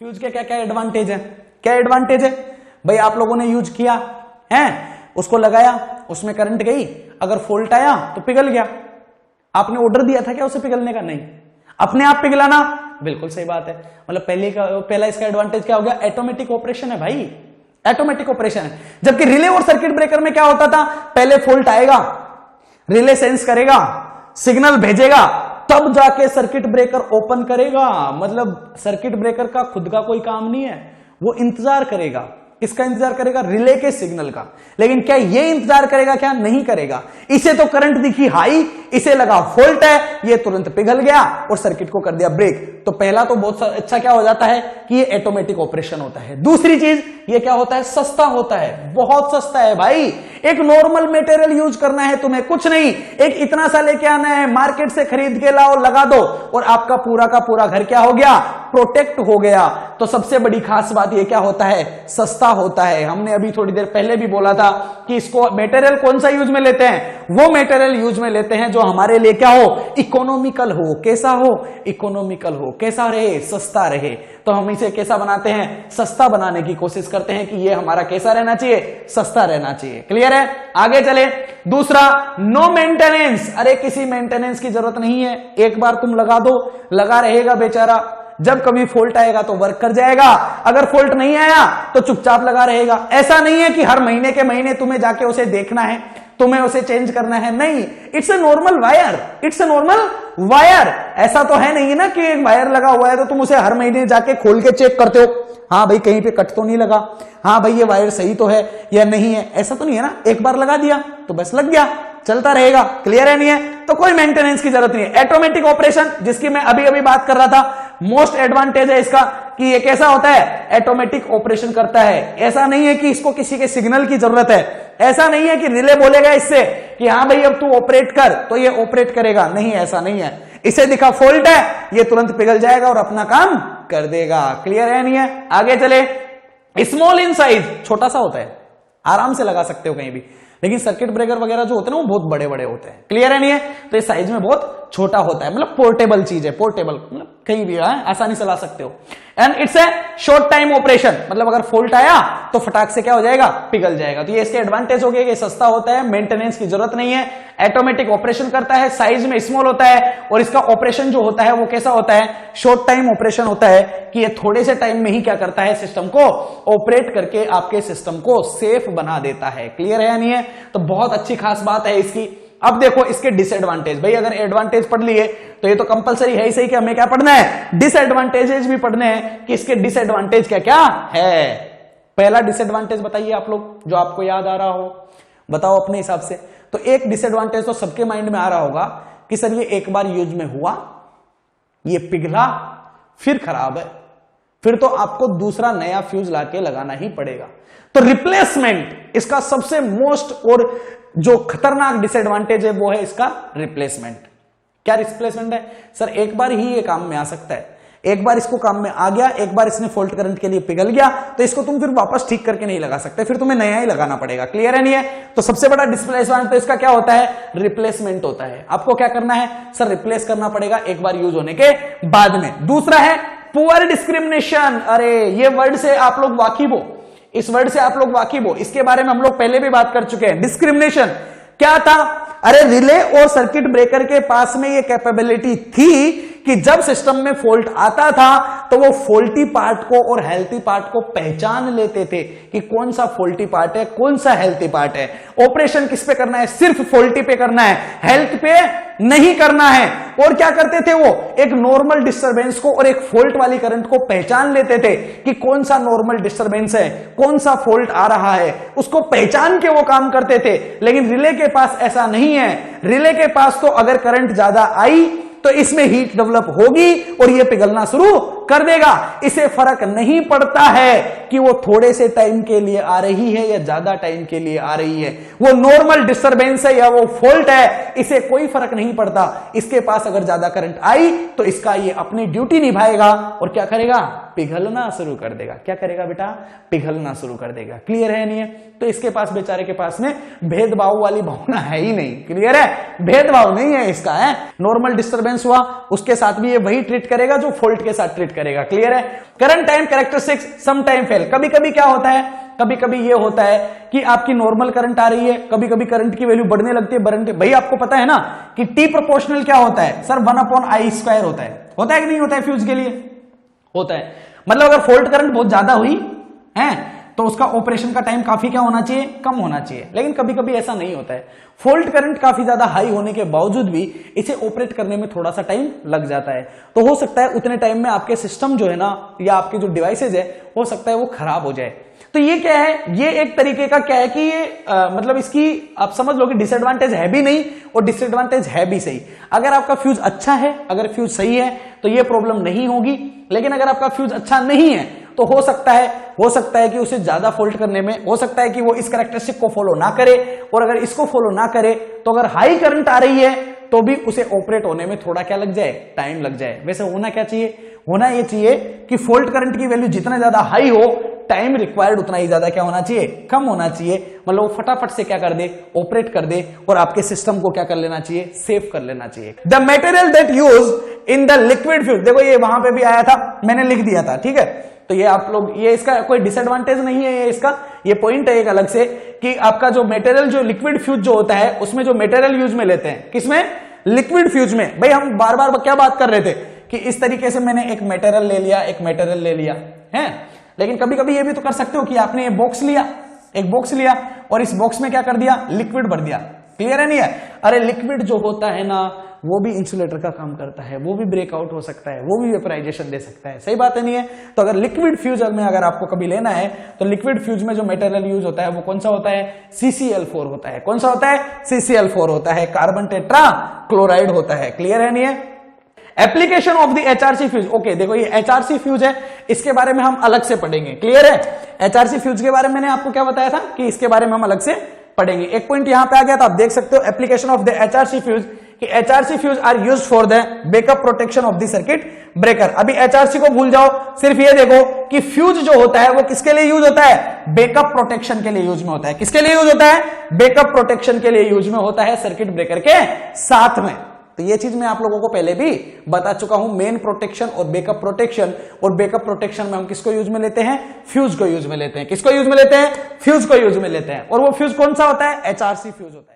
Fuse के क्या क्या एडवांटेज है? क्या एडवांटेज है भाई? आप लोगों ने यूज किया है, उसको लगाया, उसमें करंट गई, अगर फॉल्ट आया तो पिघल गया। आपने ऑर्डर दिया था क्या उसे पिघलने का? नहीं, अपने आप पिघला ना। बिल्कुल सही बात है। मतलब पहला इसका एडवांटेज क्या हो गया? ऑटोमेटिक ऑपरेशन है भाई, ऑटोमेटिक ऑपरेशन है। जबकि रिले और सर्किट ब्रेकर में क्या होता था? पहले फॉल्ट आएगा, रिले सेंस करेगा, सिग्नल भेजेगा, तब जाके सर्किट ब्रेकर ओपन करेगा। मतलब सर्किट ब्रेकर का खुद का कोई काम नहीं है, वो इंतजार करेगा। किसका इंतजार करेगा? रिले के सिग्नल का। लेकिन क्या ये इंतजार करेगा? क्या नहीं करेगा। इसे तो करंट दिखी हाई, इसे लगा फॉल्ट है, ये तुरंत पिघल गया और सर्किट को कर दिया ब्रेक। तो पहला तो बहुत अच्छा क्या हो जाता है कि ये ऑटोमेटिक ऑपरेशन होता है। दूसरी चीज ये क्या होता है? सस्ता होता है, बहुत सस्ता है भाई। एक नॉर्मल मटेरियल यूज करना है तुम्हें, कुछ नहीं, एक इतना सा लेके आना है, मार्केट से खरीद के लाओ, लगा दो और आपका पूरा का पूरा घर क्या हो गया? प्रोटेक्ट हो गया। तो सबसे बड़ी खास बात ये क्या होता है? सस्ता होता है। हमने अभी थोड़ी देर पहले भी बोला था कि इसको मटेरियल कौन सा यूज में लेते हैं? वो मटेरियल यूज में लेते हैं जो हमारे लिए क्या हो? इकोनॉमिकल हो। कैसा हो? इकोनॉमिकल हो। कैसा रहे? सस्ता रहे। तो हम इसे कैसा बनाते हैं? सस्ता बनाने की कोशिश करते हैं कि ये हमारा कैसा रहना चाहिए? सस्ता रहना चाहिए। क्लियर है? आगे चले। दूसरा, नो मेंटेनेंस। अरे किसी मेंटेनेंस की जरूरत नहीं है, एक बार तुम लगा दो, लगा रहेगा बेचारा। जब कभी फॉल्ट आएगा तो वर्क कर जाएगा, अगर फॉल्ट नहीं आया तो चुपचाप लगा रहेगा। ऐसा नहीं है कि हर महीने के महीने तुम्हें जाके उसे देखना है, तुम्हें उसे चेंज करना है। नहीं, it's a normal wire, it's a normal wire. ऐसा तो है नहीं ना कि एक वायर लगा हुआ है तो तुम उसे हर महीने जाके खोल के चेक करते हो, हाँ भाई कहीं पे कट तो नहीं लगा, हाँ भाई ये वायर सही तो है या नहीं है। ऐसा तो नहीं है ना, एक बार लगा दिया तो बस लग गया, चलता रहेगा। क्लियर है? नहीं है तो कोई मेंटेनेंस की जरूरत नहीं है। ऑटोमेटिक ऑपरेशन, जिसकी मैं अभी अभी बात कर रहा था, मोस्ट एडवांटेज है इसका कि ये कैसा होता है? ऑटोमेटिक ऑपरेशन करता है। ऐसा नहीं है कि इसको किसी के सिग्नल की जरूरत है, ऐसा नहीं है कि रिले बोलेगा इससे कि हाँ भाई अब तू ऑपरेट कर तो ये ऑपरेट करेगा। नहीं, ऐसा नहीं है। इसे दिखा फॉल्ट है, ये तुरंत पिघल जाएगा और अपना काम कर देगा। क्लियर है? नहीं है? आगे चले। स्मॉल इन साइज, छोटा सा होता है, आराम से लगा सकते हो कहीं भी। लेकिन सर्किट ब्रेकर वगैरह जो होते हैं ना वो बहुत बड़े बड़े होते हैं। क्लियर है? नहीं है? तो इस साइज में बहुत छोटा होता है, मतलब पोर्टेबल चीज है, पोर्टेबल मतलब कहीं भी आसानी से ला सकते हो। And it's a short time operation, मतलब अगर फॉल्ट आया तो फटाक से क्या हो जाएगा? पिघल जाएगा। तो ये इसके एडवांटेज हो गए कि सस्ता होता है, मेंटेनेंस की जरूरत नहीं है, ऑटोमेटिक ऑपरेशन करता है, साइज में स्मॉल होता है और इसका ऑपरेशन जो होता है वो कैसा होता है? शॉर्ट टाइम ऑपरेशन होता है कि ये थोड़े से टाइम में ही क्या करता है? सिस्टम को ऑपरेट करके आपके सिस्टम को सेफ बना देता है। क्लियर है या नहीं है? तो बहुत अच्छी खास बात है इसकी। अब देखो इसके डिसएडवांटेज। भाई अगर एडवांटेज पढ़ लिए तो ये तो कंपलसरी है ही सही कि हमें क्या पढ़ना है? डिसएडवांटेजेस भी पढ़ने हैं कि इसके डिसएडवांटेज क्या क्या है। पहला डिसएडवांटेज बताइए आप लोग, जो आपको याद आ रहा हो, बताओ अपने हिसाब से। तो एक डिसएडवांटेज तो सबके माइंड में आ रहा होगा कि सर ये एक बार यूज में हुआ, ये पिघला, फिर खराब है, फिर तो आपको दूसरा नया फ्यूज लाके लगाना ही पड़ेगा। तो रिप्लेसमेंट इसका सबसे मोस्ट और जो खतरनाक डिसएडवांटेज है वो है इसका रिप्लेसमेंट। क्या रिप्लेसमेंट है? सर एक बार ही ये काम में आ सकता है, एक बार इसको काम में आ गया, एक बार इसने फॉल्ट करंट के लिए पिघल गया तो इसको तुम फिर वापस ठीक करके नहीं लगा सकते, फिर तुम्हें नया ही लगाना पड़ेगा। क्लियर है? नहीं है? तो सबसे बड़ा डिसप्लेसमेंट तो इसका क्या होता है? रिप्लेसमेंट होता है। आपको क्या करना है? सर रिप्लेस करना पड़ेगा एक बार यूज होने के बाद में। दूसरा है पुअर डिस्क्रिमिनेशन। अरे ये वर्ड से आप लोग वाकिफ हो, इस वर्ड से आप लोग वाकिफ हो, इसके बारे में हम लोग पहले भी बात कर चुके हैं। डिस्क्रिमिनेशन क्या था? अरे रिले और सर्किट ब्रेकर के पास में ये कैपेबिलिटी थी कि जब सिस्टम में फॉल्ट आता था तो वो फॉल्टी पार्ट को और हेल्थी पार्ट को पहचान लेते थे कि कौन सा फॉल्टी पार्ट है, कौन सा हेल्थी पार्ट है। ऑपरेशन किस पे करना है? सिर्फ फॉल्टी पे करना है, हेल्थ पे नहीं करना है। और क्या करते थे वो? एक नॉर्मल डिस्टरबेंस को और एक फॉल्ट वाली करंट को पहचान लेते थे कि कौन सा नॉर्मल डिस्टरबेंस है, कौन सा फॉल्ट आ रहा है, उसको पहचान के वो काम करते थे। लेकिन रिले के पास ऐसा नहीं है। रिले के पास तो अगर करंट ज्यादा आई तो इसमें हीट डेवलप होगी और ये पिघलना शुरू कर देगा। इसे फर्क नहीं पड़ता है कि वो थोड़े से टाइम के लिए आ रही है या ज्यादा टाइम के लिए आ रही है, वो नॉर्मल डिस्टरबेंस है या वो फॉल्ट है, इसे कोई फर्क नहीं पड़ता। इसके पास अगर ज्यादा करंट आई तो इसका ये अपनी ड्यूटी निभाएगा और क्या करेगा? पिघलना शुरू कर देगा। क्या करेगा बेटा? पिघलना शुरू कर देगा। क्लियर है? नहीं है? तो इसके पास बेचारे के पास में भेदभाव वाली भावना है ही नहीं। क्लियर है? भेदभाव नहीं है इसका, है नॉर्मल डिस्टरबेंस हुआ उसके साथ भी ये वही ट्रीट करेगा जो फॉल्ट के साथ ट्रीट करेगा। क्लियर है? Current time characteristics some time fail. कभी कभी क्या होता है, कभी कभी ये होता है कि आपकी नॉर्मल करंट आ रही है, कभी कभी करंट की वैल्यू बढ़ने लगती है, बढ़ने। भाई आपको पता है ना कि टी प्रोपोर्शनल क्या होता है सर, 1/I² होता है कि नहीं होता है फ्यूज के लिए? होता है। मतलब अगर फॉल्ट करंट बहुत ज्यादा हुई है तो उसका ऑपरेशन का टाइम काफी क्या होना चाहिए, कम होना चाहिए। लेकिन कभी कभी ऐसा नहीं होता है, फॉल्ट करंट काफी ज्यादा हाई होने के बावजूद भी इसे ऑपरेट करने में थोड़ा सा टाइम लग जाता है। तो हो सकता है उतने टाइम में आपके सिस्टम जो है ना, या आपके जो डिवाइसेज है, हो सकता है वो खराब हो जाए। तो ये क्या है, ये एक तरीके का क्या है कि ये मतलब इसकी आप समझ लो कि डिसएडवांटेज है भी नहीं और डिसएडवांटेज है भी सही। अगर आपका फ्यूज अच्छा है, अगर फ्यूज सही है तो ये प्रॉब्लम नहीं होगी। लेकिन अगर आपका फ्यूज अच्छा नहीं है तो हो सकता है कि उसे ज्यादा फॉल्ट करने में, हो सकता है कि वो इस कैरेक्टरिस्टिक को फॉलो ना करे, और अगर इसको फॉलो ना करे तो अगर हाई करंट आ रही है तो भी उसे ऑपरेट होने में थोड़ा क्या लग जाए, टाइम लग जाए। वैसे होना क्या चाहिए, होना ये चाहिए कि फॉल्ट करंट की वैल्यू जितना ज्यादा हाई हो, टाइम रिक्वायर्ड उतना ही ज्यादा क्या होना चाहिए, कम होना चाहिए। मतलब वो फटाफट से क्या कर दे, ऑपरेट कर दे, और आपके सिस्टम को क्या कर लेना चाहिए, सेव कर लेना चाहिए। The material that use in the liquid fuse, देखो ये वहां पे भी आया था, मैंने लिख दिया था, ठीक है। तो ये आप लोग, ये इसका कोई डिसएडवांटेज नहीं है, ये इसका ये पॉइंट है एक अलग से कि आपका जो मटेरियल, जो लिक्विड फ्यूज जो होता है, उसमें जो मटेरियल यूज में लेते हैं, किसमें, लिक्विड फ्यूज में। भाई हम बार बार क्या बात कर रहे थे कि इस तरीके से मैंने एक मटेरियल ले लिया, एक मटेरियल ले लिया है। लेकिन कभी कभी ये भी तो कर सकते हो कि आपने ये बॉक्स लिया, एक बॉक्स लिया और इस बॉक्स में क्या कर दिया, लिक्विड भर दिया। क्लियर है नहीं है? अरे लिक्विड जो होता है ना, वो भी इंसुलेटर का काम करता है, वो भी ब्रेकआउट हो सकता है, वो भी वेपराइजेशन दे सकता है। सही बात है नहीं है? तो अगर लिक्विड फ्यूज में अगर आपको कभी लेना है तो लिक्विड फ्यूज में जो मटेरियल यूज होता है वो कौन सा होता है, CCl4 होता है। कौन सा होता है, CCl4 होता है, कार्बन टेट्रा क्लोराइड होता है। क्लियर है नहीं है? Application of the HRC fuse. Okay देखो ये HRC फ्यूज है, इसके बारे में हम अलग से पढ़ेंगे। क्लियर है? HRC फ्यूज के बारे में मैंने आपको क्या बताया था कि इसके बारे में हम अलग से पढ़ेंगे। एक पॉइंट यहां पे आ गया था, आप देख सकते हो, application of the HRC fuse कि HRC fuse are used for the backup protection of the circuit breaker. अभी HRC को भूल जाओ, सिर्फ ये देखो कि फ्यूज जो होता है वो किसके लिए यूज होता है, बैकअप प्रोटेक्शन के लिए यूज में होता है। किसके लिए यूज होता है, बैकअप प्रोटेक्शन के लिए यूज में होता है, सर्किट ब्रेकर के साथ में। तो ये चीज मैं आप लोगों को पहले भी बता चुका हूं, मेन प्रोटेक्शन और बैकअप प्रोटेक्शन। और बैकअप प्रोटेक्शन में हम किसको यूज में लेते हैं, फ्यूज को यूज में लेते हैं। किसको यूज में लेते हैं, फ्यूज को यूज में लेते हैं। और वो फ्यूज कौन सा होता है, HRC फ्यूज होता है।